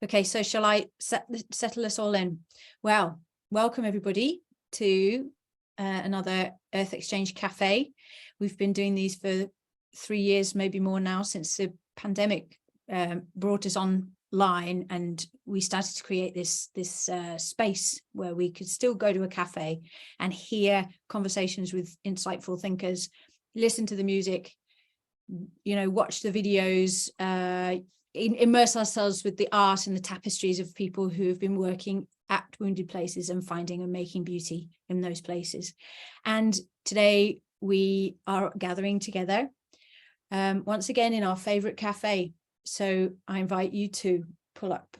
Okay, so shall I settle us all in? Well, welcome everybody to another Earth Exchange Cafe. We've been doing these for 3 years, maybe more now, since the pandemic brought us online, and we started to create this space where we could still go to a cafe and hear conversations with insightful thinkers, listen to the music, watch the videos, immerse ourselves with the art and the tapestries of people who have been working at wounded places and finding and making beauty in those places. And today we are gathering together once again in our favorite cafe. So I invite you to pull up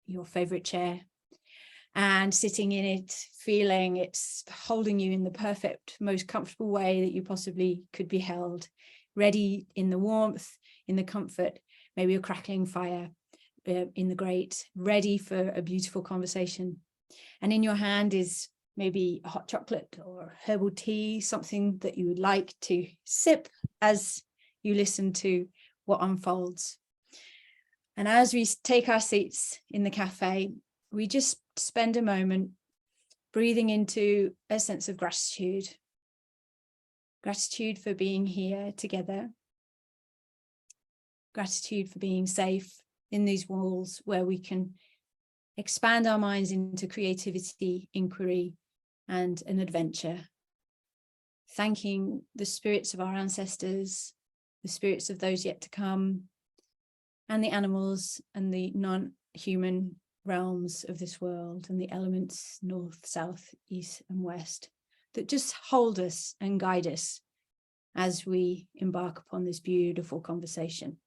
your favorite chair and sitting in it, feeling it's holding you in the perfect, most comfortable way that you possibly could be held, ready in the warmth, in the comfort, maybe a crackling fire in the grate, ready for a beautiful conversation. And in your hand is maybe a hot chocolate or herbal tea, something that you would like to sip as you listen to what unfolds. And as we take our seats in the cafe, we just spend a moment breathing into a sense of gratitude. Gratitude for being here together. Gratitude for being safe in these walls where we can expand our minds into creativity, inquiry, and an adventure. Thanking the spirits of our ancestors, the spirits of those yet to come, and the animals and the non-human realms of this world, and the elements north, south, east, and west that just hold us and guide us as we embark upon this beautiful conversation.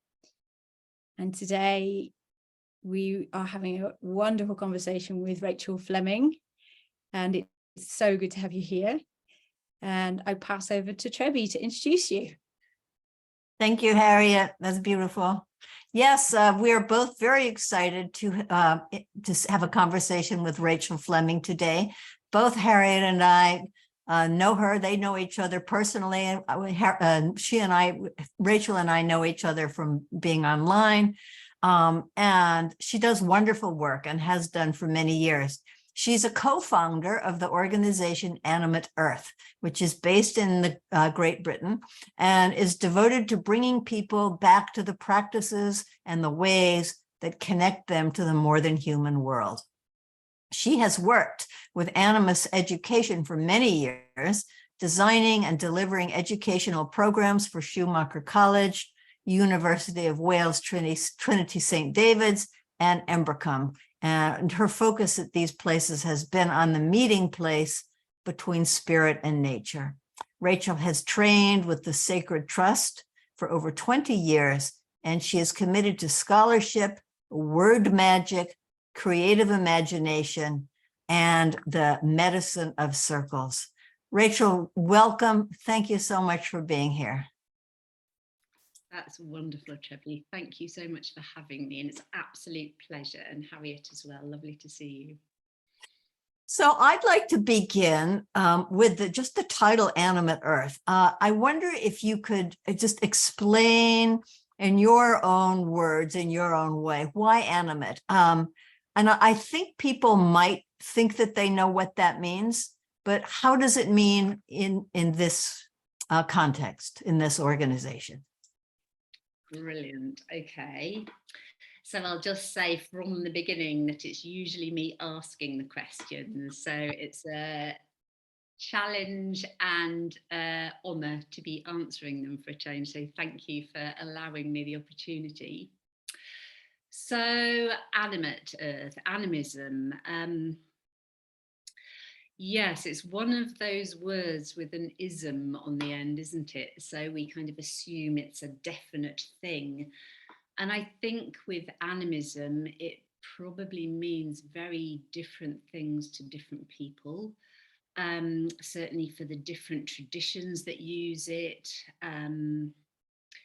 And today we are having a wonderful conversation with Rachel Fleming, and it's so good to have you here. And I pass over to Trebi to introduce you. Thank you, Harriet. That's beautiful. Yes, we are both very excited to have a conversation with Rachel Fleming today. Both Harriet and I know her. They know each other personally. Rachel and I know each other from being online. And she does wonderful work and has done for many years. She's a co-founder of the organization Animate-Earth, which is based in the Great Britain and is devoted to bringing people back to the practices and the ways that connect them to the more than human world. She has worked with animist education for many years, designing and delivering educational programs for Schumacher College, University of Wales Trinity St and Embercombe. And her focus at these places has been on the meeting place between spirit and nature. Rachel has trained with the Sacred Trust for over 20 years, and she is committed to scholarship, word magic, creative imagination, and the medicine of circles. Rachel, welcome. Thank you so much for being here. That's wonderful, Trebi. Thank you so much for having me, and it's an absolute pleasure. And Harriet as well, lovely to see you. So I'd like to begin with just the title Animate-Earth. I wonder if you could just explain in your own words, in your own way, why animate? And I think people might think that they know what that means, but how does it mean in this context, in this organization? Brilliant. Okay. So I'll just say from the beginning that it's usually me asking the questions. So it's a challenge and honour to be answering them for a change. So thank you for allowing me the opportunity. So Animate-Earth, animism. Yes, it's one of those words with an ism on the end, isn't it? So we kind of assume it's a definite thing. And I think with animism, it probably means very different things to different people. Certainly for the different traditions that use it.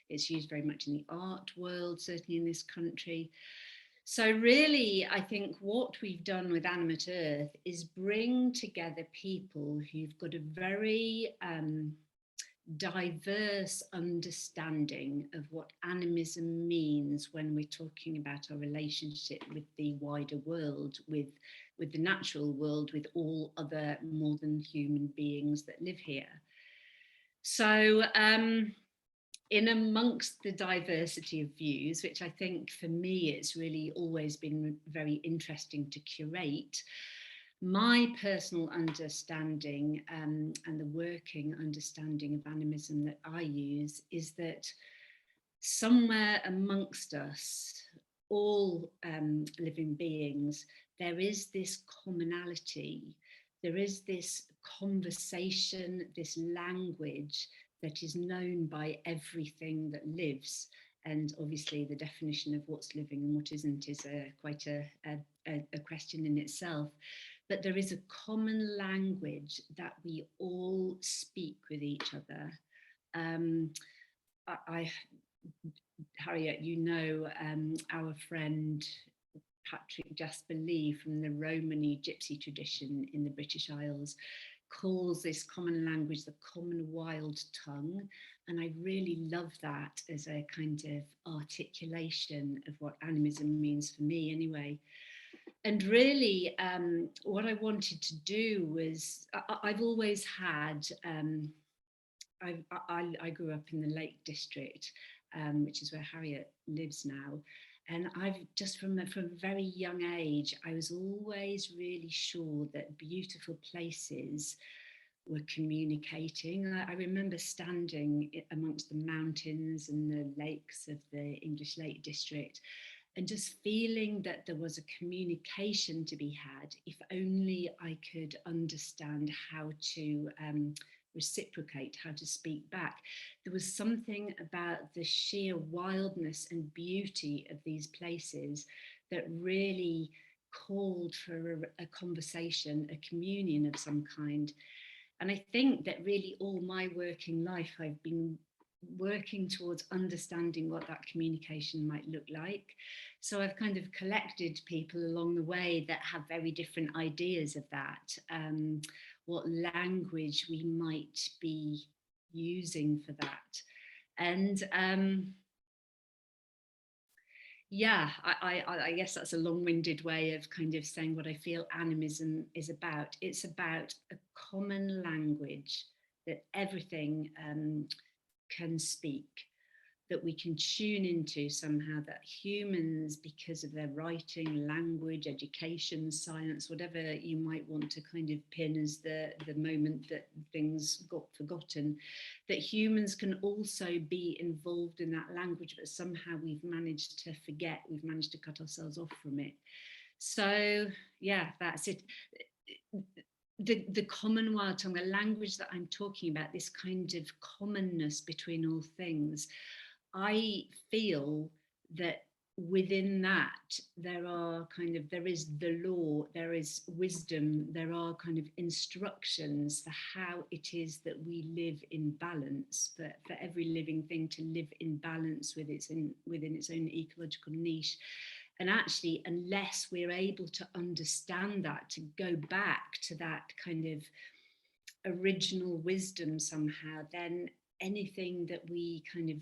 It's used very much in the art world, certainly in this country. So really, I think what we've done with Animate-Earth is bring together people who've got a very diverse understanding of what animism means when we're talking about our relationship with the wider world, with the natural world, with all other more than human beings that live here. So in amongst the diversity of views, which I think for me it's really always been very interesting to curate, my personal understanding and the working understanding of animism that I use is that somewhere amongst us, all living beings, there is this commonality, there is this conversation, this language that is known by everything that lives. And obviously the definition of what's living and what isn't is quite a question in itself. But there is a common language that we all speak with each other. Harriet, you know, our friend Patrick Jasper Lee from the Romany Gypsy tradition in the British Isles calls this common language the common wild tongue. And I really love that as a kind of articulation of what animism means for me anyway. And really what I wanted to do was, I've always had, I grew up in the Lake District, which is where Harriet lives now. And I've just from a very young age, I was always really sure that beautiful places were communicating. I remember standing amongst the mountains and the lakes of the English Lake District and just feeling that there was a communication to be had if only I could understand how to reciprocate, how to speak back. There was something about the sheer wildness and beauty of these places that really called for a conversation, a communion of some kind. And I think that really all my working life, I've been working towards understanding what that communication might look like. So I've kind of collected people along the way that have very different ideas of that, what language we might be using for that. And yeah, I guess that's a long-winded way of kind of saying what I feel animism is about. It's about a common language that everything can speak, that we can tune into somehow, that humans, because of their writing, language, education, science, whatever you might want to kind of pin as the moment that things got forgotten, that humans can also be involved in that language, but somehow we've managed to forget, we've managed to cut ourselves off from it. So yeah, that's it. The common wild tongue, the language that I'm talking about, this kind of commonness between all things, I feel that within that there is the law, there is wisdom, there are kind of instructions for how it is that we live in balance, for every living thing to live in balance within its own ecological niche. And actually, unless we're able to understand that, to go back to that kind of original wisdom somehow, then anything that we kind of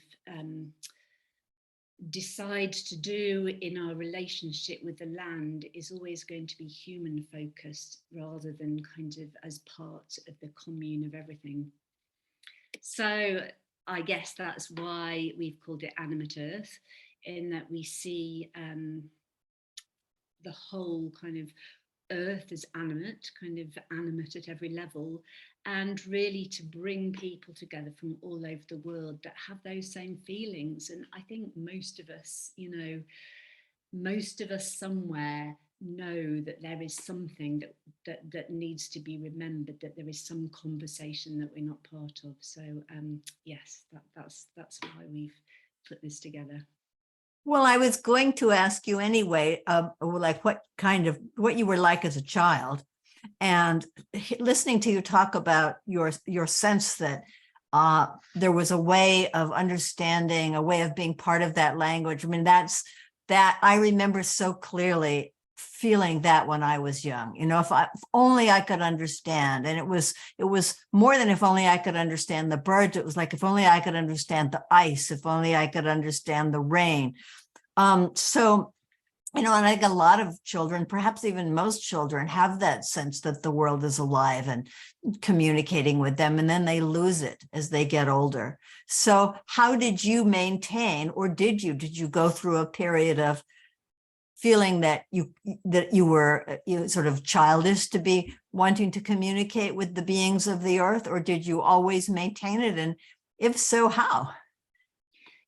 decide to do in our relationship with the land is always going to be human focused rather than kind of as part of the commune of everything. So I guess that's why we've called it Animate-Earth, in that we see the whole kind of earth as animate, kind of animate at every level, and really to bring people together from all over the world that have those same feelings. And I think most of us, you know, most of us somewhere know that there is something that needs to be remembered, that there is some conversation that we're not part of. So yes, that's why we've put this together. Well, I was going to ask you anyway, like what you were like as a child, and listening to you talk about your sense that there was a way of understanding, a way of being part of that language. I mean, that I remember so clearly feeling that when I was young. You know, if only I could understand. And it was more than if only I could understand the birds. It was like, if only I could understand the ice, if only I could understand the rain. So, you know, and I think a lot of children, perhaps even most children, have that sense that the world is alive and communicating with them, and then they lose it as they get older. So how did you maintain, or did you go through a period of feeling that you were sort of childish to be wanting to communicate with the beings of the earth, or did you always maintain it? And if so, how?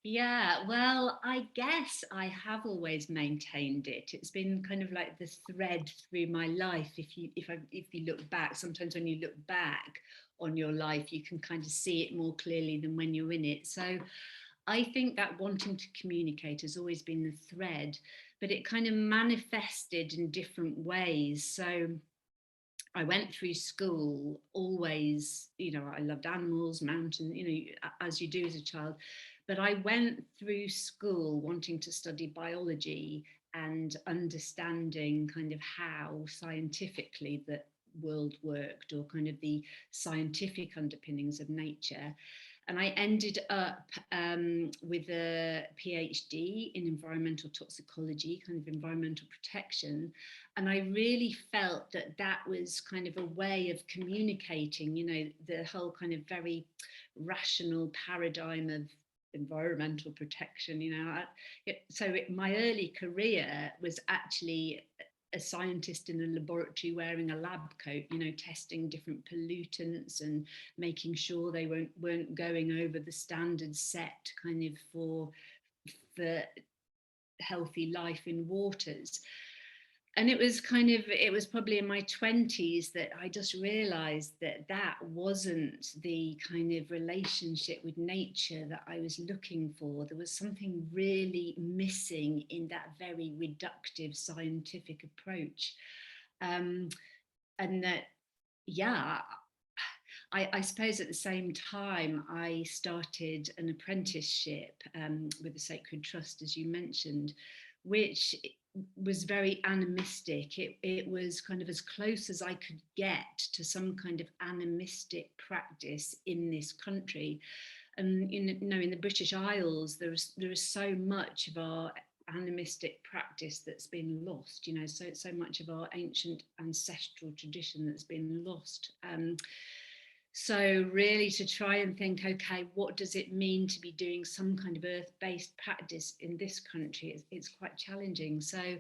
Yeah, well, I guess I have always maintained it. It's been kind of like the thread through my life. If you look back, sometimes when you look back on your life, you can kind of see it more clearly than when you're in it. So I think that wanting to communicate has always been the thread, but it kind of manifested in different ways. So I went through school always, you know, I loved animals, mountains, you know, as you do as a child. But I went through school wanting to study biology and understanding kind of how scientifically the world worked, or kind of the scientific underpinnings of nature. And I ended up with a PhD in environmental toxicology, kind of environmental protection. And I really felt that that was kind of a way of communicating, you know, the whole kind of very rational paradigm of environmental protection, you know. My early career was actually a scientist in a laboratory wearing a lab coat, you know, testing different pollutants and making sure they weren't going over the standards set kind of for healthy life in waters. And it was probably in my 20s that I just realized that that wasn't the kind of relationship with nature that I was looking for. There was something really missing in that very reductive scientific approach. And that, yeah, I suppose at the same time, I started an apprenticeship with the Sacred Trust, as you mentioned, which was very animistic. It was kind of as close as I could get to some kind of animistic practice in this country. And you know, in the British Isles, there is so much of our animistic practice that's been lost. You know, so much of our ancient ancestral tradition that's been lost. So really to try and think, okay, what does it mean to be doing some kind of earth-based practice in this country? It's quite challenging. So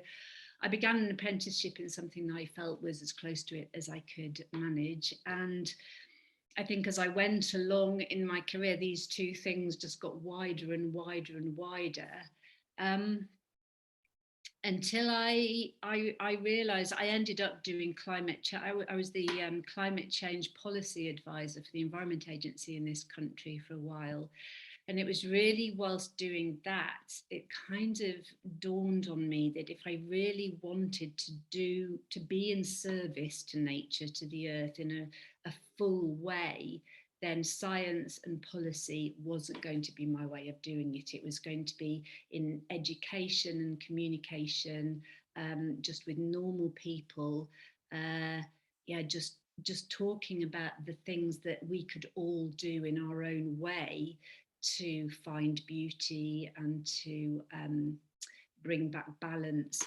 I began an apprenticeship in something that I felt was as close to it as I could manage. And I think as I went along in my career, these two things just got wider and wider and wider. Until I realised I ended up doing climate change. I was the climate change policy advisor for the Environment Agency in this country for a while. And it was really whilst doing that, it kind of dawned on me that if I really wanted to be in service to nature, to the earth in a full way, then science and policy wasn't going to be my way of doing it. It was going to be in education and communication, just with normal people. Just talking about the things that we could all do in our own way to find beauty and to bring back balance.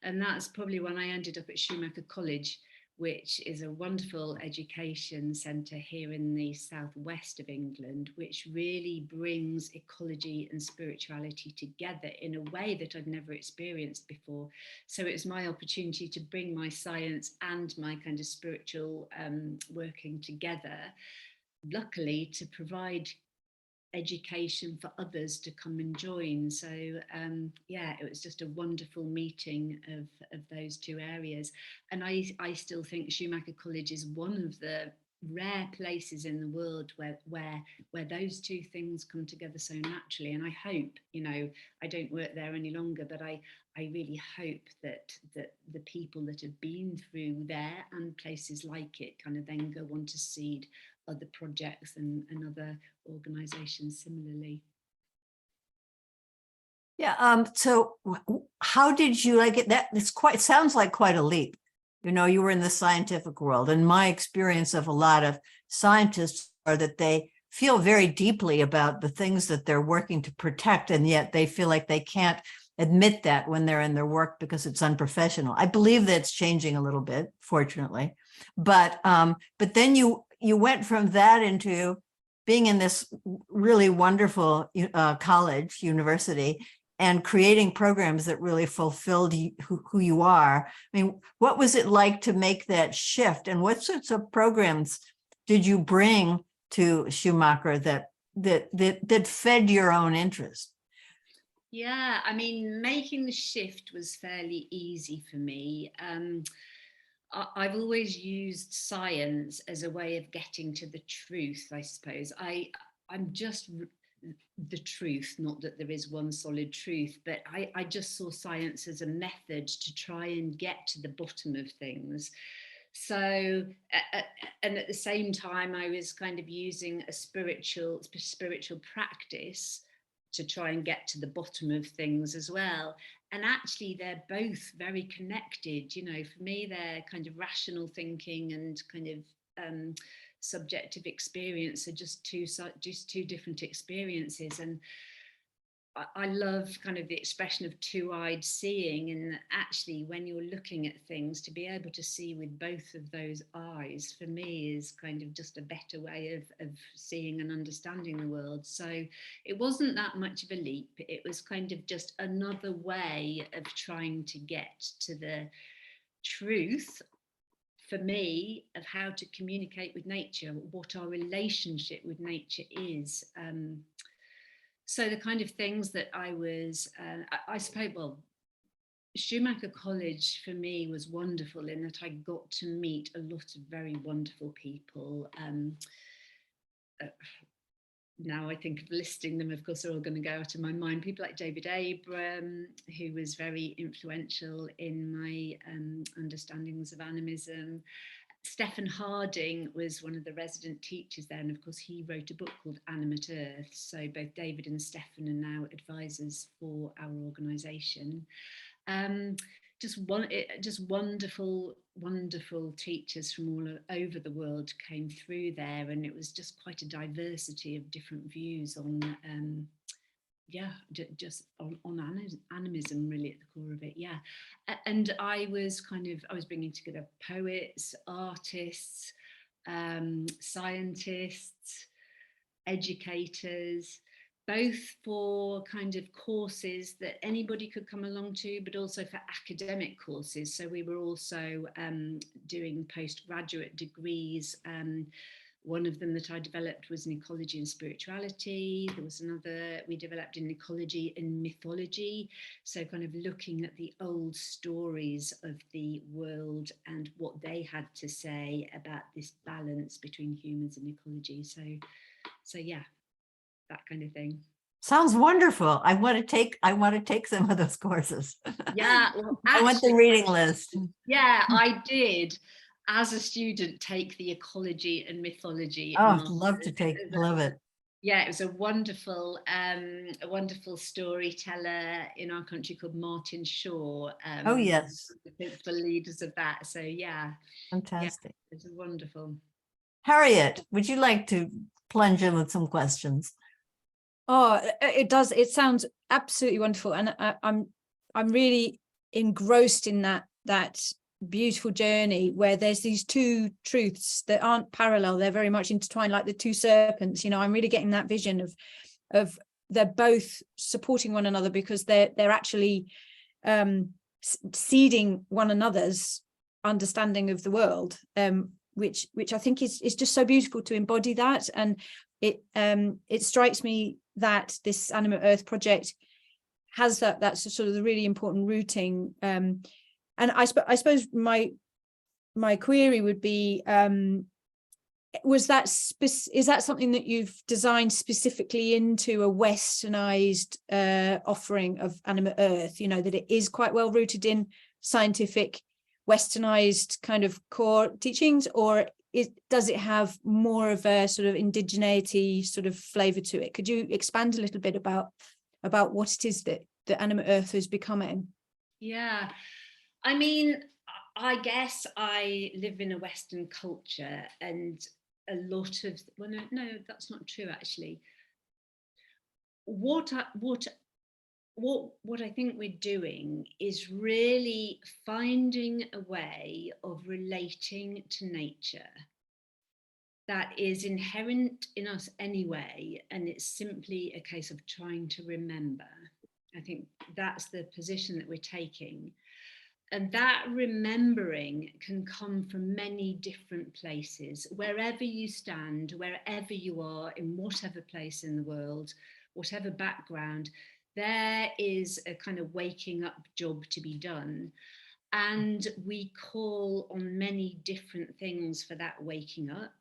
And that's probably when I ended up at Schumacher College, which is a wonderful education centre here in the southwest of England, which really brings ecology and spirituality together in a way that I'd never experienced before. So it was my opportunity to bring my science and my kind of spiritual working together, luckily to provide education for others to come and join. So yeah, it was just a wonderful meeting of those two areas. And I still think Schumacher College is one of the rare places in the world where those two things come together so naturally. And I hope, you know, I don't work there any longer, but I really hope that the people that have been through there and places like it kind of then go on to seed other projects and other organisations similarly. Yeah. So how did you like it? That it's quite sounds like quite a leap. You know, you were in the scientific world, and my experience of a lot of scientists are that they feel very deeply about the things that they're working to protect, and yet they feel like they can't admit that when they're in their work because it's unprofessional. I believe that's changing a little bit, fortunately, but then you went from that into being in this really wonderful college, university, and creating programs that really fulfilled who you are. I mean, what was it like to make that shift, and what sorts of programs did you bring to Schumacher that fed your own interest? Yeah, I mean, making the shift was fairly easy for me. I've always used science as a way of getting to the truth, I suppose. I'm just the truth, not that there is one solid truth, but I just saw science as a method to try and get to the bottom of things. So, and at the same time, I was kind of using a spiritual practice to try and get to the bottom of things as well. And actually, they're both very connected. You know, for me, they're kind of rational thinking and kind of subjective experience are just two different experiences. And I love kind of the expression of two-eyed seeing, and actually when you're looking at things, to be able to see with both of those eyes, for me, is kind of just a better way of seeing and understanding the world. So it wasn't that much of a leap. It was kind of just another way of trying to get to the truth, for me, of how to communicate with nature, what our relationship with nature is. So the kind of things that I suppose, well, Schumacher College for me was wonderful in that I got to meet a lot of very wonderful people. Now I think of listing them, of course, they're all going to go out of my mind. People like David Abram, who was very influential in my understandings of animism. Stephen Harding was one of the resident teachers there, and of course he wrote a book called Animate-Earth. So both David and Stephen are now advisors for our organisation. Just wonderful teachers from all over the world came through there, and it was just quite a diversity of different views on just on animism, really, at the core of it. And I was bringing together poets, artists, scientists, educators, both for kind of courses that anybody could come along to, but also for academic courses. So we were also doing postgraduate degrees. One of them that I developed was in ecology and spirituality. There was another we developed in ecology and mythology. So kind of looking at the old stories of the world and what they had to say about this balance between humans and ecology. So yeah, that kind of thing. Sounds wonderful. I want to take some of those courses. Yeah, well, I want the reading list. Yeah, I did, as a student, take the ecology and mythology. Oh, I'd love it. Yeah, it was a wonderful storyteller in our country called Martin Shaw. Oh yes, the principal leaders of that. So yeah, fantastic. Yeah, it was wonderful. Harriet, would you like to plunge in with some questions? Oh, it does. It sounds absolutely wonderful, and I'm really engrossed in that beautiful journey where there's these two truths that aren't parallel. They're very much intertwined, like the two serpents. You know, I'm really getting that vision of they're both supporting one another because they're actually seeding one another's understanding of the world, which I think is just so beautiful to embody that. And it strikes me that this Animate-Earth project has that's sort of the really important rooting. And I suppose my query would be, is that something that you've designed specifically into a westernized offering of Animate-Earth, you know, that it is quite well rooted in scientific westernized kind of core teachings, or does it have more of a sort of indigeneity sort of flavor to it? Could you expand a little bit about what it is that that Animate-Earth is becoming? Yeah, I mean, I guess I live in a Western culture, and a lot of, well, no, that's not true actually. What I think we're doing is really finding a way of relating to nature that is inherent in us anyway, and it's simply a case of trying to remember. I think that's the position that we're taking. And that remembering can come from many different places, wherever you stand, wherever you are, in whatever place in the world, whatever background, there is a kind of waking up job to be done. And we call on many different things for that waking up.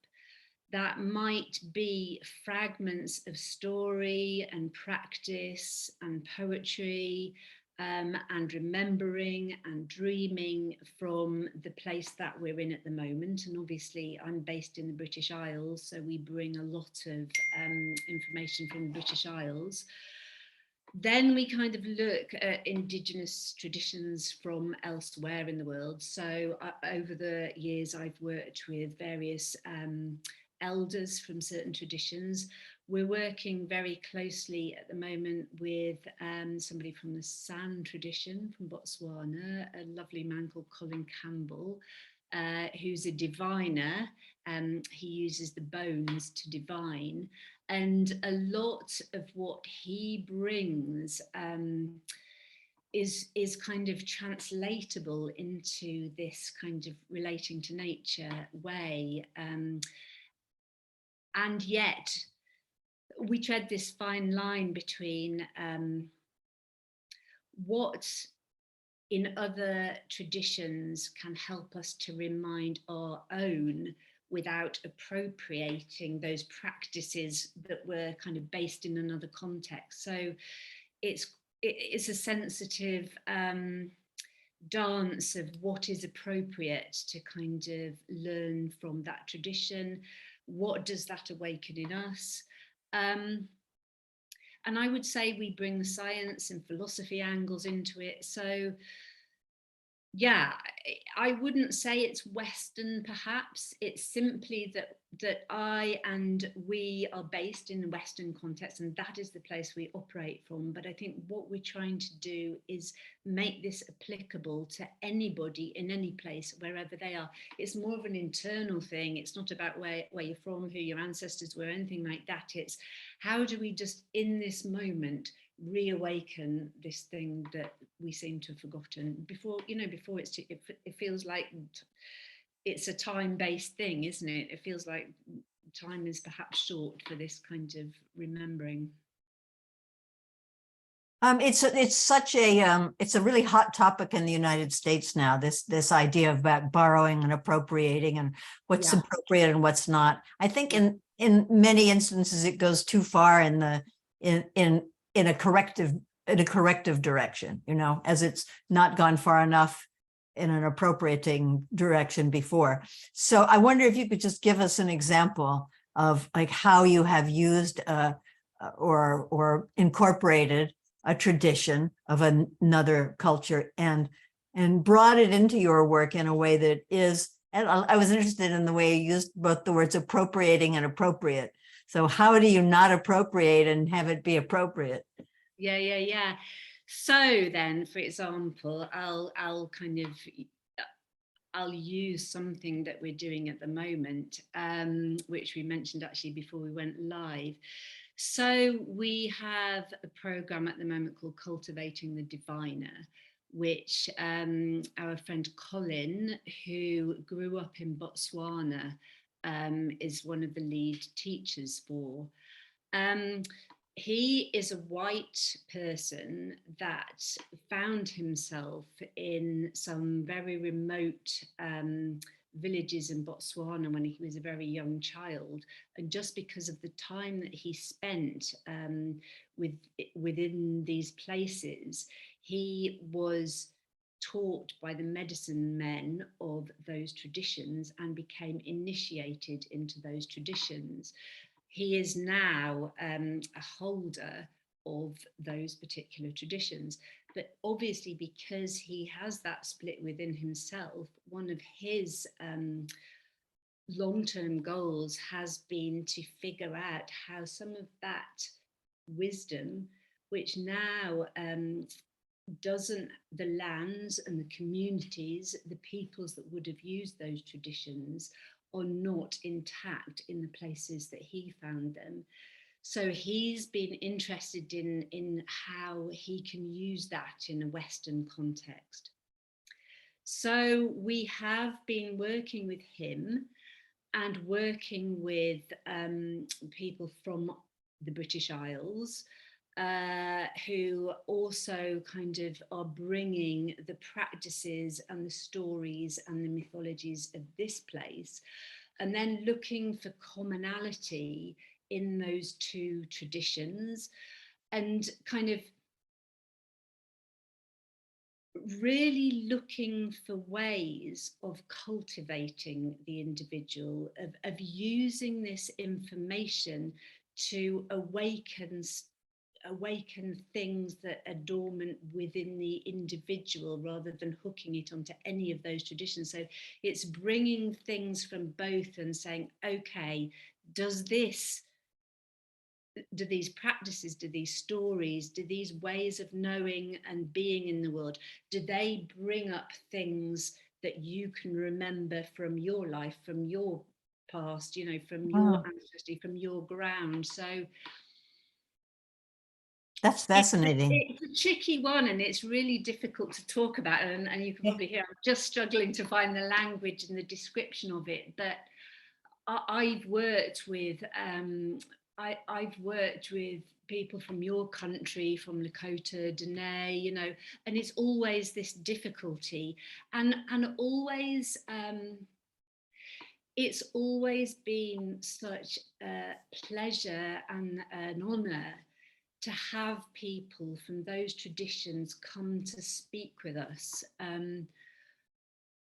That might be fragments of story and practice and poetry, and remembering and dreaming from the place that we're in at the moment. And obviously I'm based in the British Isles, so we bring a lot of information from the British Isles. Then we kind of look at Indigenous traditions from elsewhere in the world. So over the years, I've worked with various elders from certain traditions. We're working very closely at the moment with somebody from the San tradition from Botswana, a lovely man called Colin Campbell, who's a diviner. He uses the bones to divine. And a lot of what he brings is kind of translatable into this kind of relating to nature way. And yet we tread this fine line between what in other traditions can help us to remind our own without appropriating those practices that were kind of based in another context. So it's a sensitive dance of what is appropriate to kind of learn from that tradition. What does that awaken in us? And I would say we bring the science and philosophy angles into it. So yeah, I wouldn't say it's Western, perhaps. It's simply that I and we are based in a Western context, and that is the place we operate from. But I think what we're trying to do is make this applicable to anybody in any place, wherever they are. It's more of an internal thing. It's not about where you're from, who your ancestors were, anything like that. It's how do we just in this moment reawaken this thing that we seem to have forgotten before it feels like it's a time-based thing, isn't it? It feels like time is perhaps short for this kind of remembering. It's such a it's a really hot topic in the United States now, this idea about borrowing and appropriating and what's appropriate and what's not. I think in many instances it goes too far in a corrective direction, as it's not gone far enough in an appropriating direction before. So I wonder if you could just give us an example of like how you have used or incorporated a tradition of another culture and brought it into your work in a way that is, and I was interested in the way you used both the words appropriating and appropriate. So how do you not appropriate and have it be appropriate? Yeah. So then, for example, I'll use something that we're doing at the moment, which we mentioned actually before we went live. So we have a program at the moment called Cultivating the Diviner, which our friend Colin, who grew up in Botswana, is one of the lead teachers for. He is a white person that found himself in some very remote villages in Botswana when he was a very young child. And just because of the time that he spent within these places, he was taught by the medicine men of those traditions and became initiated into those traditions. He is now a holder of those particular traditions. But obviously, because he has that split within himself, one of his long-term goals has been to figure out how some of that wisdom, which now doesn't, the lands and the communities, the peoples that would have used those traditions, are not intact in the places that he found them. So he's been interested in how he can use that in a Western context. So we have been working with him and working with people from the British Isles, who also kind of are bringing the practices and the stories and the mythologies of this place, and then looking for commonality in those two traditions, and kind of really looking for ways of cultivating the individual, of using this information to awaken things that are dormant within the individual, rather than hooking it onto any of those traditions. So it's bringing things from both and saying, okay, do these practices, do these stories, do these ways of knowing and being in the world, do they bring up things that you can remember from your life, from your past, you know, from your ancestry, from your ground? So that's fascinating. It's a tricky one, and it's really difficult to talk about, and you can probably hear I'm just struggling to find the language and the description of it. But I've worked with I've worked with people from your country, from Lakota, Dene, you know, and it's always this difficulty, and always it's always been such a pleasure and an honour to have people from those traditions come to speak with us,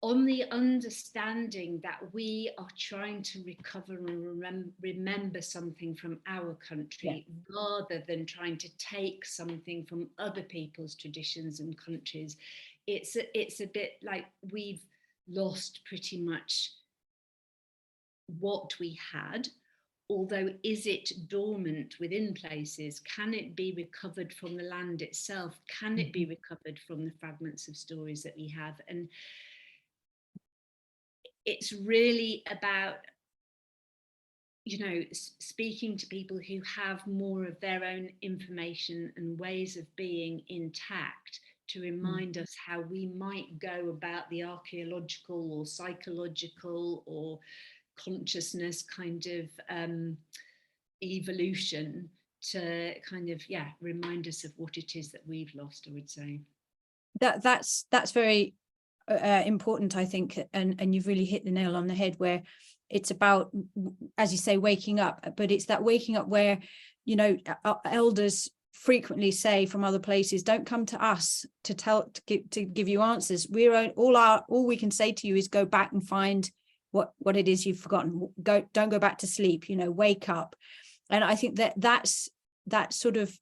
on the understanding that we are trying to recover and remember something from our country, rather than trying to take something from other people's traditions and countries. It's a bit like we've lost pretty much what we had. Although, is it dormant within places? Can it be recovered from the land itself? Can it be recovered from the fragments of stories that we have? And it's really about, you know, speaking to people who have more of their own information and ways of being intact, to remind us how we might go about the archaeological or psychological or consciousness kind of evolution, to kind of remind us of what it is that we've lost, I would say. That's very important, I think, and you've really hit the nail on the head, where it's about, as you say, waking up, but it's that waking up where, you know, our elders frequently say from other places, don't come to us to give you answers. All we can say to you is go back and find what it is you've forgotten. Don't go back to sleep, you know, wake up. And I think that's that sort of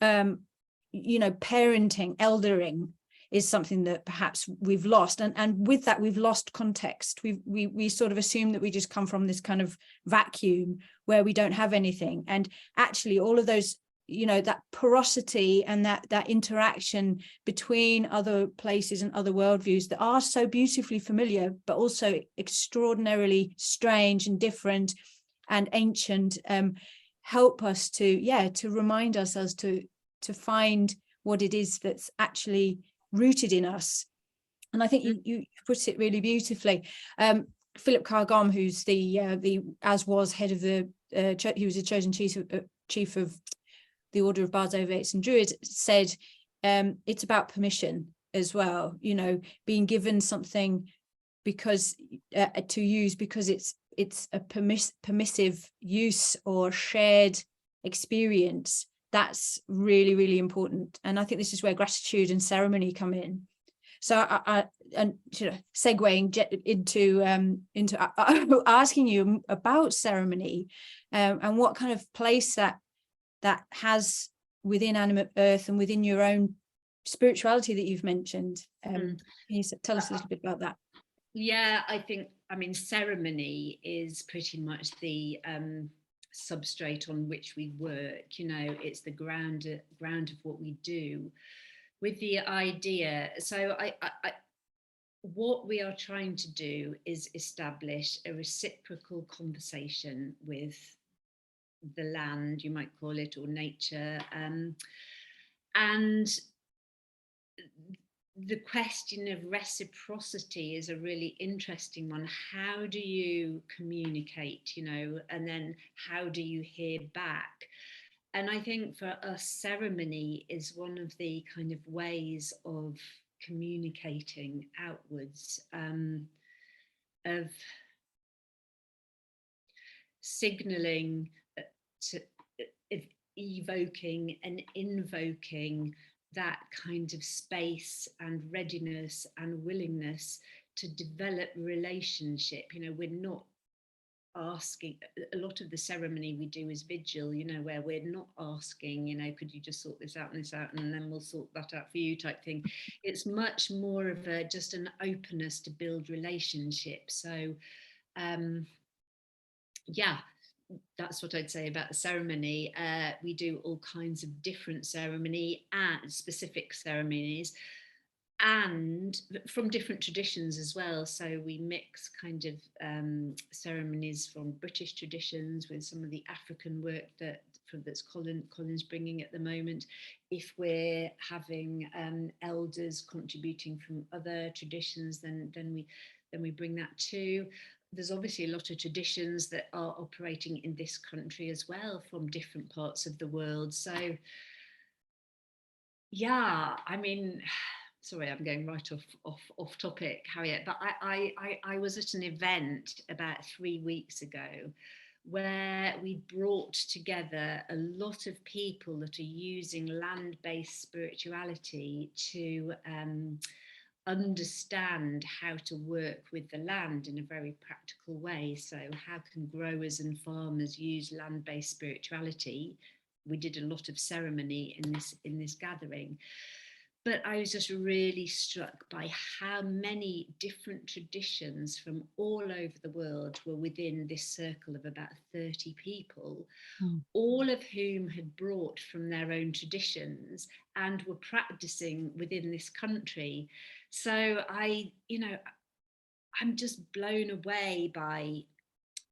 you know, parenting, eldering is something that perhaps we've lost, and with that we've lost context. We sort of assume that we just come from this kind of vacuum where we don't have anything, and actually all of those, you know, that porosity and that interaction between other places and other worldviews that are so beautifully familiar but also extraordinarily strange and different and ancient, help us to remind ourselves to find what it is that's actually rooted in us. And I think you put it really beautifully. Philip Carr-Gomm, who's as was head of the he was a chosen chief of the Order of Bards, Ovates and Druids, said it's about permission as well, you know, being given something because to use because it's a permissive use or shared experience. That's really, really important. And I think this is where gratitude and ceremony come in. So and you know, segueing into asking you about ceremony, and what kind of place that has within Animate-Earth and within your own spirituality that you've mentioned. Can you tell us a little bit about that? Yeah, I mean, ceremony is pretty much the substrate on which we work. You know, it's the ground of what we do, with the idea. So what we are trying to do is establish a reciprocal conversation with the land, you might call it, or nature, and the question of reciprocity is a really interesting one. How do you communicate, you know, and then how do you hear back? And I think for us, ceremony is one of the kind of ways of communicating outwards, of signaling, to evoking and invoking that kind of space and readiness and willingness to develop relationship. You know, we're not asking, a lot of the ceremony we do is vigil, you know, where we're not asking, you know, could you just sort this out and then we'll sort that out for you type thing. It's much more of a just an openness to build relationship. So yeah, that's what I'd say about the ceremony. We do all kinds of different ceremony and specific ceremonies, and from different traditions as well. So we mix kind of ceremonies from British traditions with some of the African work that's Colin's bringing at the moment. If we're having elders contributing from other traditions, then we bring that too. There's obviously a lot of traditions that are operating in this country as well from different parts of the world. So yeah, I mean, sorry, I'm going right off topic, Harriet, but I was at an event about 3 weeks ago where we brought together a lot of people that are using land-based spirituality to understand how to work with the land in a very practical way. So how can growers and farmers use land-based spirituality? We did a lot of ceremony in this gathering. But I was just really struck by how many different traditions from all over the world were within this circle of about 30 people, all of whom had brought from their own traditions and were practicing within this country. So I'm just blown away by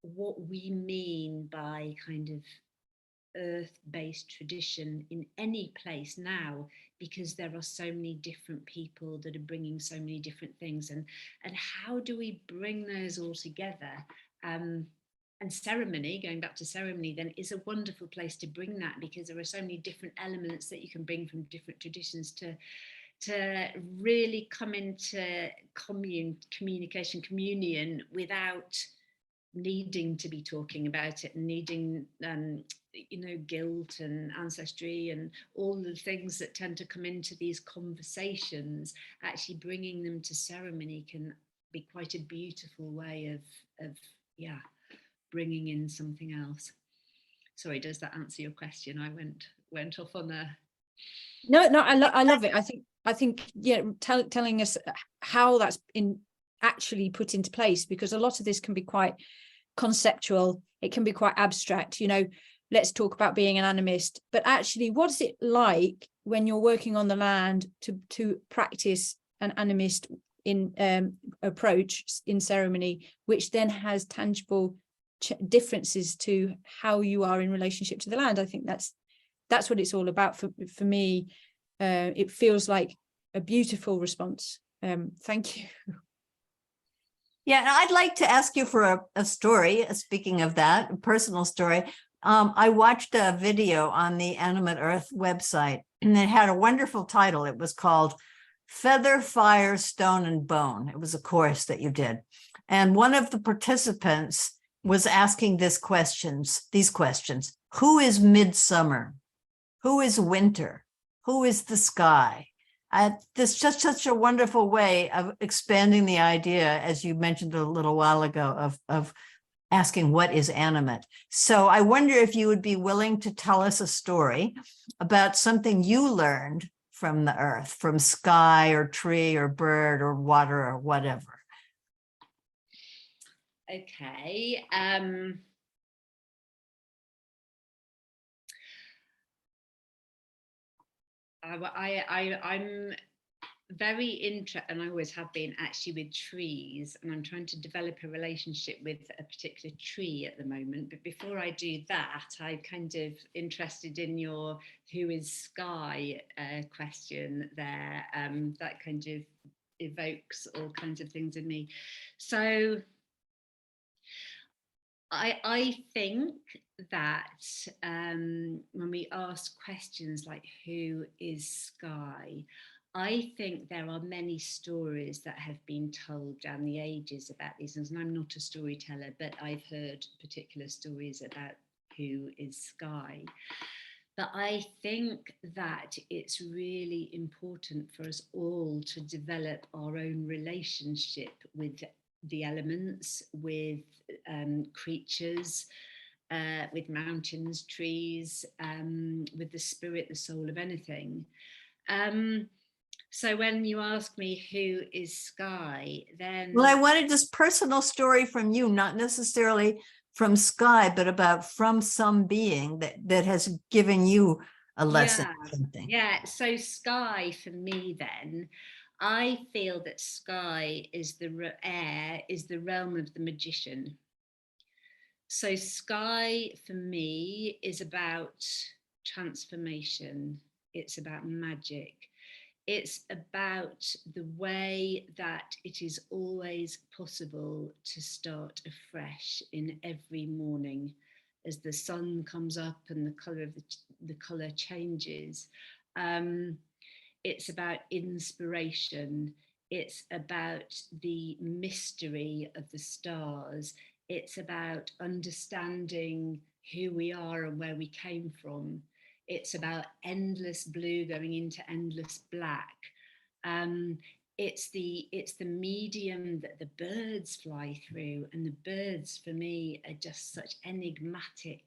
what we mean by kind of earth-based tradition in any place now, because there are so many different people that are bringing so many different things, and how do we bring those all together? And ceremony, going back to ceremony, then is a wonderful place to bring that, because there are so many different elements that you can bring from different traditions to really come into communion without needing to be talking about it and needing guilt and ancestry and all the things that tend to come into these conversations. Actually bringing them to ceremony can be quite a beautiful way of bringing in something else. Sorry, does that answer your question? I went off on a... No, I love it. I think yeah, telling us how that's actually put into place, because a lot of this can be quite conceptual, it can be quite abstract, you know, let's talk about being an animist, but actually what's it like when you're working on the land to practice an animist in approach in ceremony, which then has tangible differences to how you are in relationship to the land. I think that's what it's all about for me. It feels like a beautiful response. Thank you. Yeah, and I'd like to ask you for a story. Speaking of that, a personal story. I watched a video on the Animate-Earth website, and it had a wonderful title. It was called Feather, Fire, Stone, and Bone. It was a course that you did. And one of the participants was asking these questions. Who is midsummer? Who is winter? Who is the sky? This is just such a wonderful way of expanding the idea, as you mentioned a little while ago, of asking what is animate. So I wonder if you would be willing to tell us a story about something you learned from the earth, from sky or tree or bird or water or whatever. Okay. I'm very interested, and I always have been actually, with trees, and I'm trying to develop a relationship with a particular tree at the moment. But before I do that, I'm kind of interested in your "who is sky" question there. That kind of evokes all kinds of things in me. So I think that when we ask questions like "who is sky," I think there are many stories that have been told down the ages about these things. And I'm not a storyteller, but I've heard particular stories about who is sky. But I think that it's really important for us all to develop our own relationship with the elements, with creatures, with mountains, trees, with the spirit, the soul of anything. So when you ask me who is sky, then... Well, I wanted this personal story from you, not necessarily from sky, but about from some being that has given you a lesson. Yeah. So sky for me, then, I feel that sky is the air, is the realm of the magician. So sky for me is about transformation. It's about magic. It's about the way that it is always possible to start afresh in every morning as the sun comes up and the color of the color changes. It's about inspiration. It's about the mystery of the stars. It's about understanding who we are and where we came from. It's about endless blue going into endless black. It's the medium that the birds fly through, and the birds for me are just such enigmatic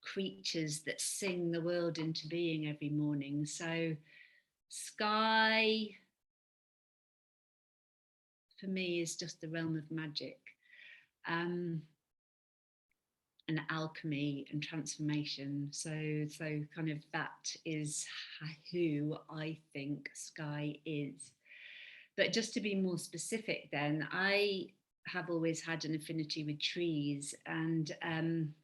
creatures that sing the world into being every morning. So sky for me is just the realm of magic, and alchemy and transformation. So kind of that is who I think sky is. But just to be more specific, then, I have always had an affinity with trees, and I'm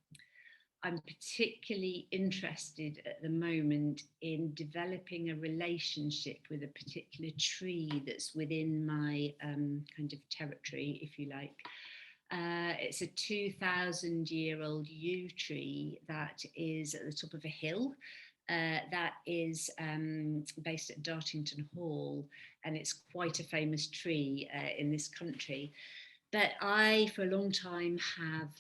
particularly interested at the moment in developing a relationship with a particular tree that's within my kind of territory, if you like. It's a 2,000-year-old yew tree that is at the top of a hill. That is based at Dartington Hall, and it's quite a famous tree in this country. But I, for a long time, have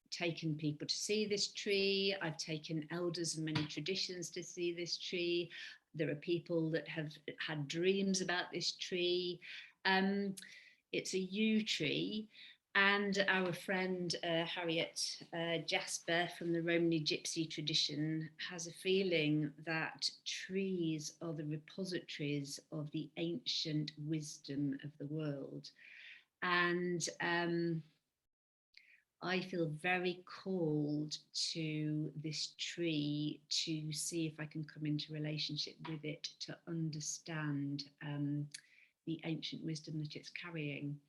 taken people to see this tree. I've taken elders of many traditions to see this tree. There are people that have had dreams about this tree. It's a yew tree, and our friend Harriet Jasper from the Romany Gypsy tradition has a feeling that trees are the repositories of the ancient wisdom of the world. And I feel very called to this tree to see if I can come into relationship with it, to understand the ancient wisdom that it's carrying.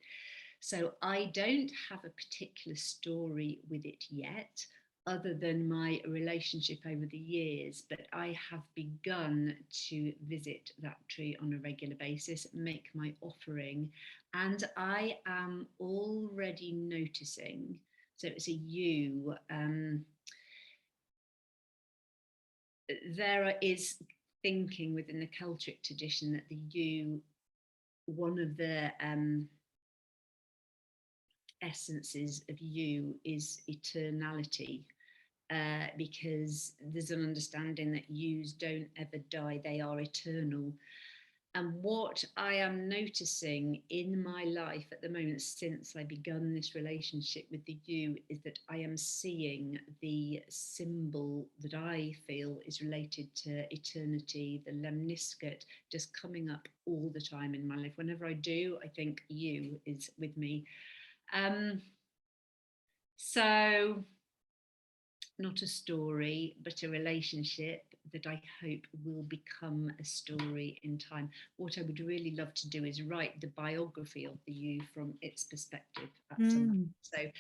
So I don't have a particular story with it yet, other than my relationship over the years, but I have begun to visit that tree on a regular basis, make my offering, and I am already noticing, so it's a yew, there is thinking within the Celtic tradition that the yew, one of the essences of yew is eternality, because there's an understanding that yews don't ever die, they are eternal. And what I am noticing in my life at the moment, since I begun this relationship with the you, is that I am seeing the symbol that I feel is related to eternity, the lemniscate, just coming up all the time in my life. Whenever I do, I think you is with me. So not a story, but a relationship that I hope will become a story in time. What I would really love to do is write the biography of the you from its perspective at some point. So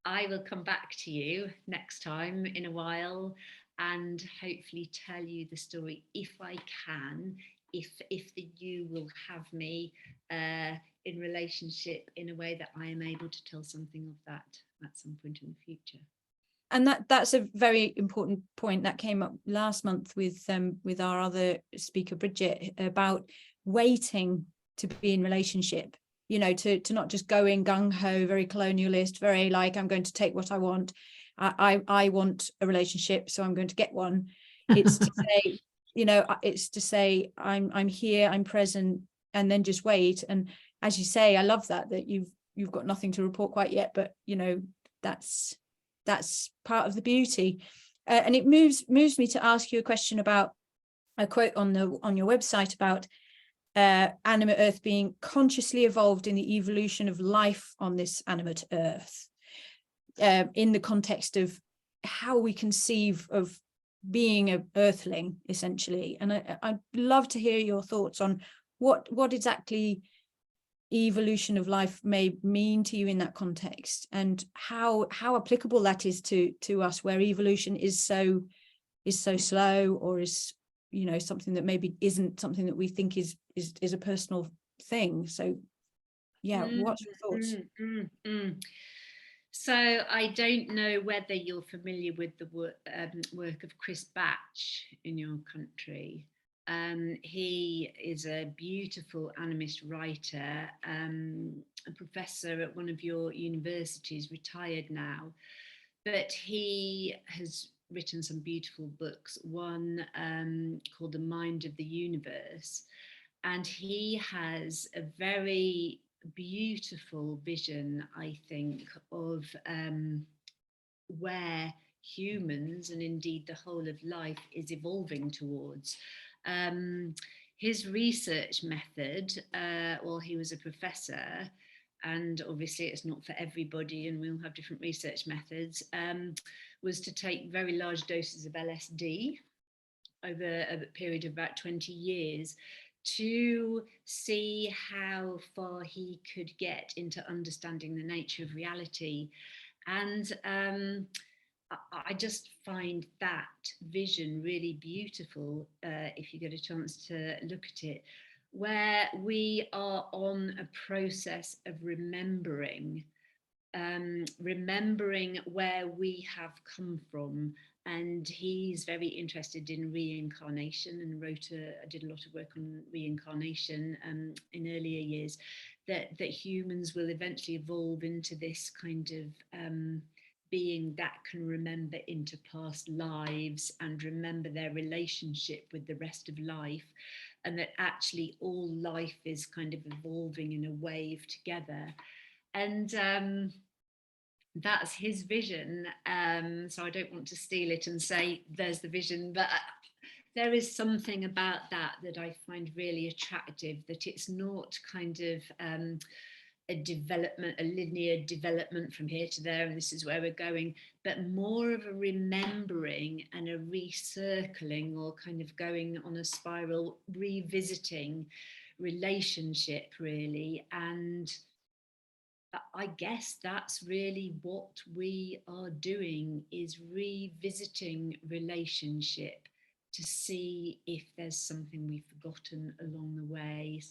I will come back to you next time in a while and hopefully tell you the story if I can, if the you will have me in relationship in a way that I am able to tell something of that at some point in the future. And that's a very important point that came up last month with our other speaker, Bridget, about waiting to be in relationship, you know, to not just go in gung-ho, very colonialist, very like, I'm going to take what I want. I want a relationship, so I'm going to get one. It's to say, you know, it's to say, I'm here, I'm present, and then just wait. And as you say, I love that you've got nothing to report quite yet, but you know, that's part of the beauty. And it moves me to ask you a question about a quote on your website about animate earth being consciously evolved in the evolution of life on this animate earth, in the context of how we conceive of being an earthling, essentially. And I'd love to hear your thoughts on what exactly evolution of life may mean to you in that context, and how applicable that is to us, where evolution is so slow, or is, you know, something that maybe isn't something that we think is a personal thing. So yeah, what's your thoughts? So I don't know whether you're familiar with the work of Chris Batch in your country. He is a beautiful animist writer, a professor at one of your universities, retired now, but he has written some beautiful books, one called The Mind of the Universe, and he has a very beautiful vision, I think, of where humans and indeed the whole of life is evolving towards. His research method, well, he was a professor, and obviously it's not for everybody, and we'll have different research methods, was to take very large doses of LSD over a period of about 20 years to see how far he could get into understanding the nature of reality. And I just find that vision really beautiful, if you get a chance to look at it, where we are on a process of remembering where we have come from. And he's very interested in reincarnation and did a lot of work on reincarnation in earlier years, that humans will eventually evolve into this kind of being that can remember into past lives and remember their relationship with the rest of life, and that actually all life is kind of evolving in a wave together. And that's his vision. So I don't want to steal it and say there's the vision, but there is something about that I find really attractive, that it's not kind of a linear development from here to there, and this is where we're going, but more of a remembering and a recircling, or kind of going on a spiral, revisiting relationship, really. And I guess that's really what we are doing, is revisiting relationship to see if there's something we've forgotten along the way,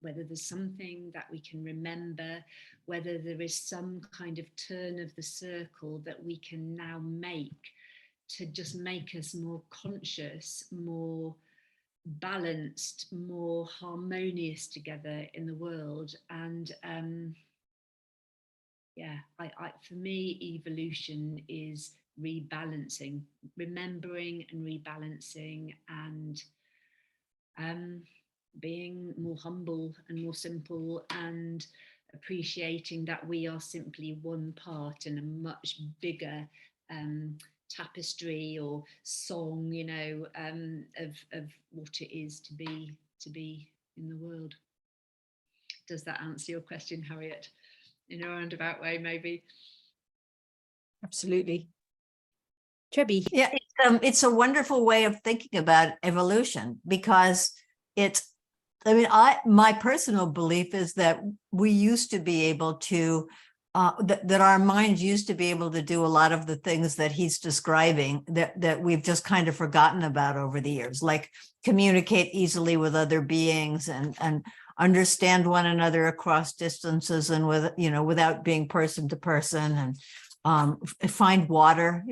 whether there's something that we can remember, whether there is some kind of turn of the circle that we can now make to just make us more conscious, more balanced, more harmonious together in the world. And yeah, for me, evolution is rebalancing, remembering and rebalancing, and being more humble and more simple, and appreciating that we are simply one part in a much bigger tapestry or song, you know, of what it is to be in the world. Does that answer your question, Harriet? In a roundabout way, maybe? Absolutely. Trebi. Yeah, it's a wonderful way of thinking about evolution, because my personal belief is that we used to be able to, that our minds used to be able to do a lot of the things that he's describing that we've just kind of forgotten about over the years, like communicate easily with other beings and understand one another across distances and without being person to person, and find water,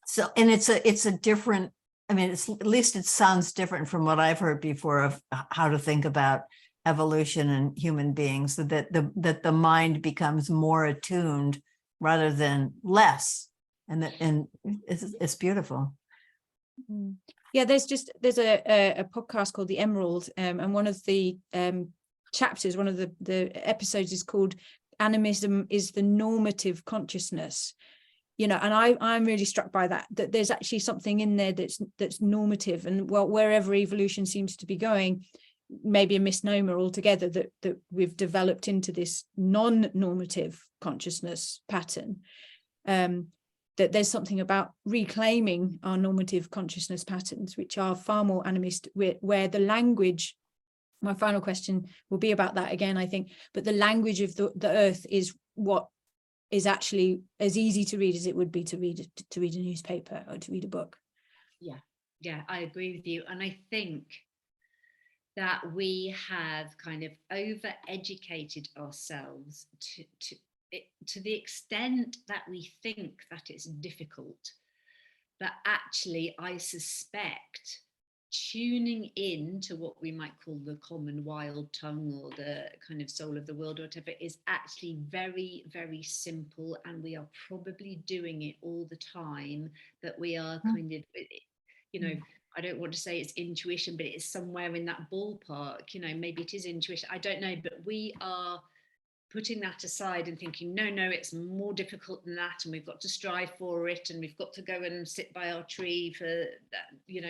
so, and it's a different, I mean, at least it sounds different from what I've heard before of how to think about evolution and human beings, so that the mind becomes more attuned rather than less, and it's beautiful. Yeah, there's a podcast called The Emerald, and one of the chapters, one of the episodes is called Animism is the Normative Consciousness. And I'm really struck by that there's actually something in there that's normative, and wherever evolution seems to be going, maybe a misnomer altogether, that we've developed into this non-normative consciousness pattern, that there's something about reclaiming our normative consciousness patterns, which are far more animist, where the language, my final question will be about that again, I think, but the language of the earth is what is actually as easy to read as it would be to read a newspaper or to read a book. Yeah, I agree with you. And I think that we have kind of over-educated ourselves to the extent that we think that it's difficult. But actually, I suspect tuning in to what we might call the common wild tongue, or the kind of soul of the world, or whatever, is actually very, very simple, and we are probably doing it all the time. But we are kind of, I don't want to say it's intuition, but it's somewhere in that ballpark. Maybe it is intuition, I don't know, but we are putting that aside and thinking, no, it's more difficult than that, and we've got to strive for it, and we've got to go and sit by our tree for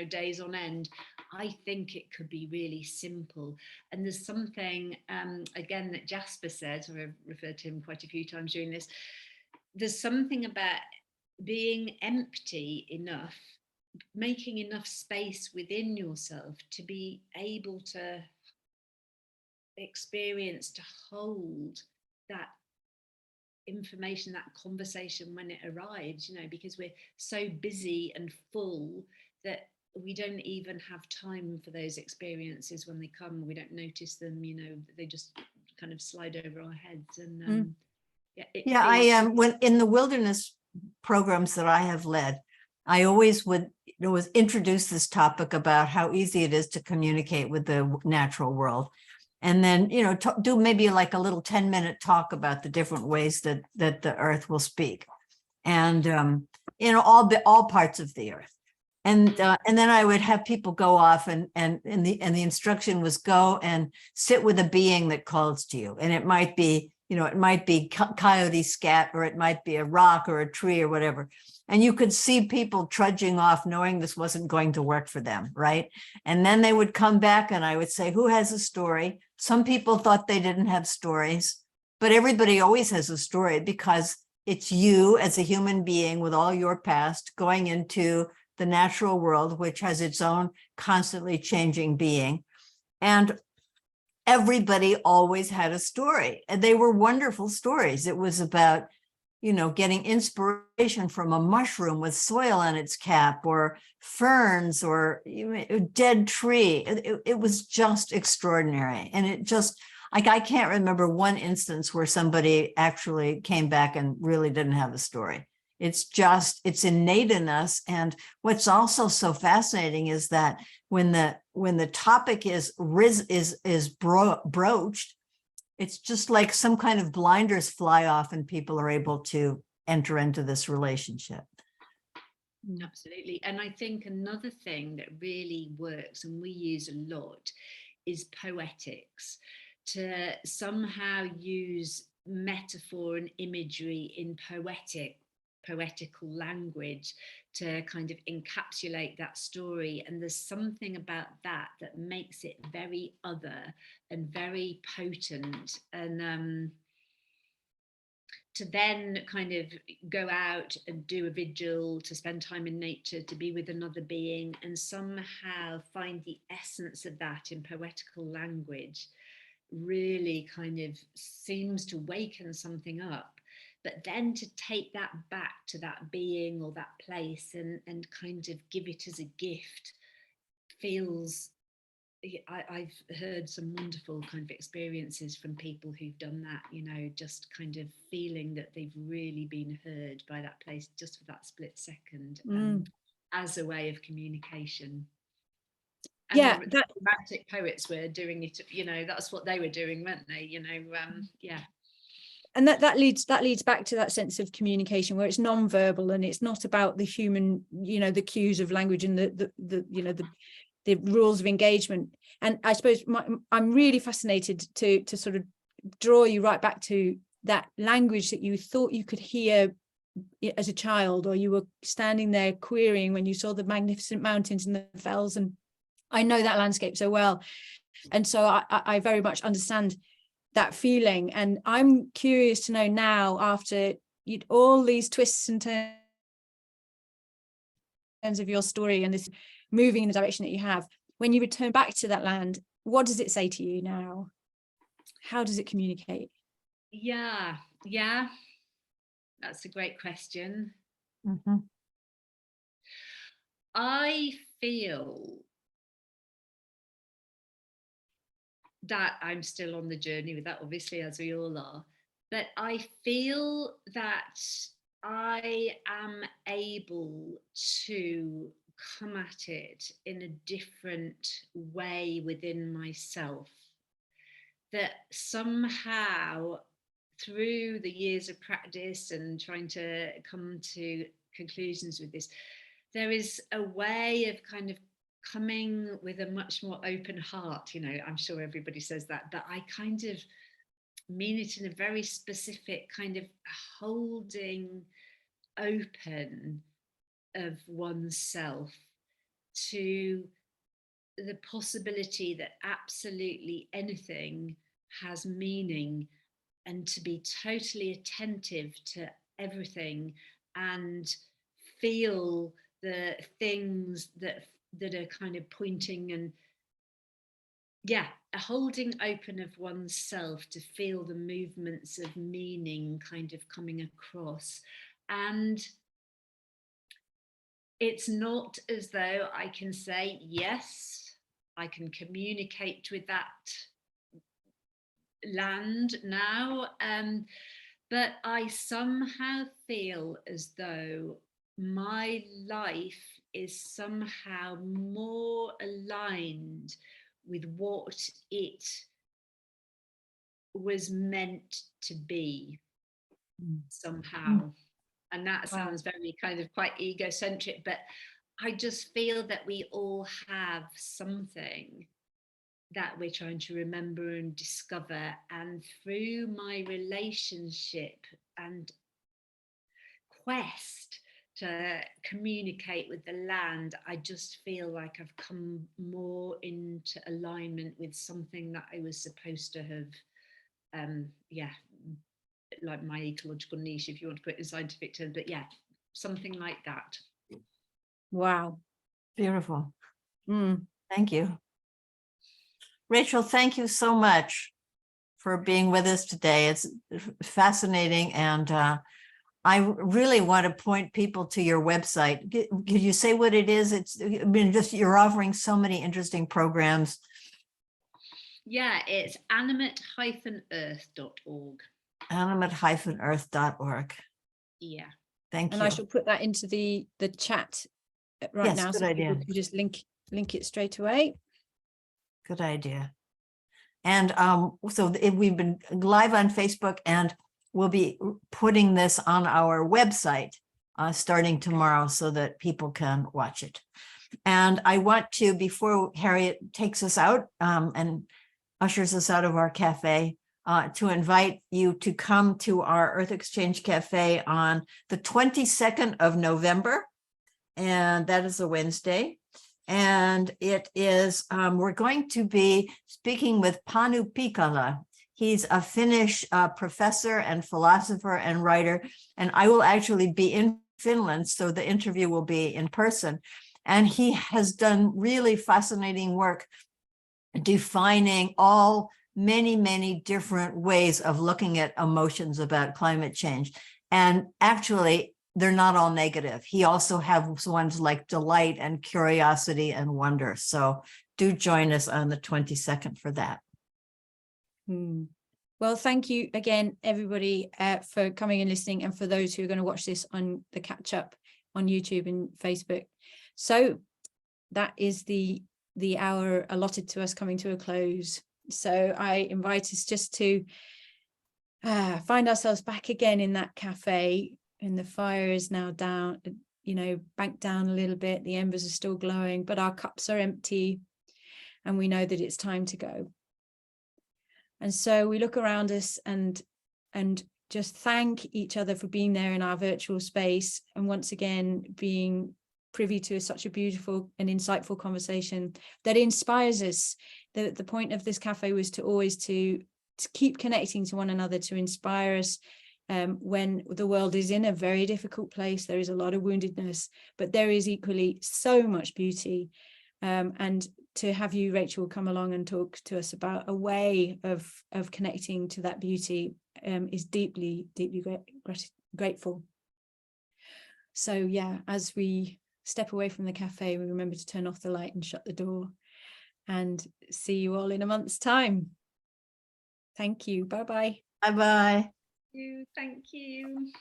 days on end. I think it could be really simple. And there's something again that Jasper said, or I've referred to him quite a few times during this, there's something about being empty enough, making enough space within yourself to be able to experience, to hold that information, that conversation when it arrives, because we're so busy and full that we don't even have time for those experiences. When they come, we don't notice them, they just kind of slide over our heads. And when in the wilderness programs that I have led, I always would introduce this topic about how easy it is to communicate with the natural world. And then, do maybe like a little 10-minute talk about the different ways that the earth will speak, and all parts of the earth. And then I would have people go off, and the instruction was go and sit with a being that calls to you. And it might be, coyote scat, or it might be a rock or a tree or whatever. And you could see people trudging off, knowing this wasn't going to work for them, right? And then they would come back, and I would say, who has a story? Some people thought they didn't have stories, but everybody always has a story, because it's you as a human being with all your past going into the natural world, which has its own constantly changing being. And everybody always had a story, and they were wonderful stories. It was about, getting inspiration from a mushroom with soil on its cap, or ferns, or a dead tree. It was just extraordinary. And it just, I can't remember one instance where somebody actually came back and really didn't have a story. It's innate in us. And what's also so fascinating is that when the topic is broached, it's just like some kind of blinders fly off, and people are able to enter into this relationship. Absolutely. And I think another thing that really works and we use a lot is poetics, to somehow use metaphor and imagery in poetical language to kind of encapsulate that story. And there's something about that that makes it very other and very potent. And to then kind of go out and do a vigil, to spend time in nature, to be with another being, and somehow find the essence of that in poetical language really kind of seems to waken something up. But then to take that back to that being or that place and kind of give it as a gift feels, I've heard some wonderful kind of experiences from people who've done that, you know, just kind of feeling that they've really been heard by that place just for that split second, as a way of communication. And Yeah, the romantic poets were doing it, you know, that's what they were doing, weren't they? You know, yeah. And that leads back to that sense of communication where it's non-verbal and it's not about the human, you know, the cues of language and the you know, the rules of engagement. And I suppose I'm really fascinated to sort of draw you right back to that language that you thought you could hear as a child, or you were standing there querying when you saw the magnificent mountains and the fells. And I know that landscape so well. And so I very much understand that feeling. And I'm curious to know now, after all these twists and turns of your story and this moving in the direction that you have, when you return back to that land, what does it say to you now? How does it communicate? Yeah, that's a great question. I feel that I'm still on the journey with that, obviously, as we all are, but I feel that I am able to come at it in a different way within myself, that somehow through the years of practice and trying to come to conclusions with this, there is a way of kind of coming with a much more open heart. You know, I'm sure everybody says that, but I kind of mean it in a very specific kind of holding open of oneself to the possibility that absolutely anything has meaning, and to be totally attentive to everything and feel the things that are kind of pointing, and yeah, a holding open of oneself to feel the movements of meaning kind of coming across. And it's not as though I can say, yes, I can communicate with that land now, but I somehow feel as though my life is somehow more aligned with what it was meant to be somehow. And that sounds very kind of quite egocentric, but I just feel that we all have something that we're trying to remember and discover. And through my relationship and quest to communicate with the land, I just feel like I've come more into alignment with something that I was supposed to have, like my ecological niche, if you want to put it in scientific terms, but yeah, something like that. Wow. Beautiful. Thank you. Rachel, thank you so much for being with us today. It's fascinating. And I really want to point people to your website. Could you say what it is? It's, I mean, just you're offering so many interesting programs. Yeah, it's animate-earth.org. Animate-earth.org. Yeah. Thank you. And I shall put that into the chat right now, so people can just link it straight away. Good idea. And so we've been live on Facebook, and we'll be putting this on our website. starting tomorrow so that people can watch it. And I want to, before Harriet takes us out and ushers us out of our cafe, to invite you to come to our Earth Exchange Cafe on the 22nd of November. And that is a Wednesday. And it is, we're going to be speaking with Panu Pikala. He's a Finnish professor and philosopher and writer. And I will actually be in Finland, so the interview will be in person. And he has done really fascinating work defining many different ways of looking at emotions about climate change. And actually, they're not all negative. He also has ones like delight and curiosity and wonder. So do join us on the 22nd for that. Well, thank you again, everybody, for coming and listening, and for those who are going to watch this on the catch up on YouTube and Facebook. So that is the hour allotted to us coming to a close. So I invite us just to find ourselves back again in that cafe, and the fire is now down, banked down a little bit. The embers are still glowing, but our cups are empty, and we know that it's time to go. And so we look around us and just thank each other for being there in our virtual space, and once again being privy to such a beautiful and insightful conversation that inspires us. The point of this cafe was to keep connecting to one another, to inspire us when the world is in a very difficult place. There is a lot of woundedness, but there is equally so much beauty. And to have you, Rachel, come along and talk to us about a way of connecting to that beauty is deeply grateful. So yeah, as we step away from the cafe, we remember to turn off the light and shut the door, and see you all in a month's time. Thank you. Bye-bye. Bye-bye. Thank you.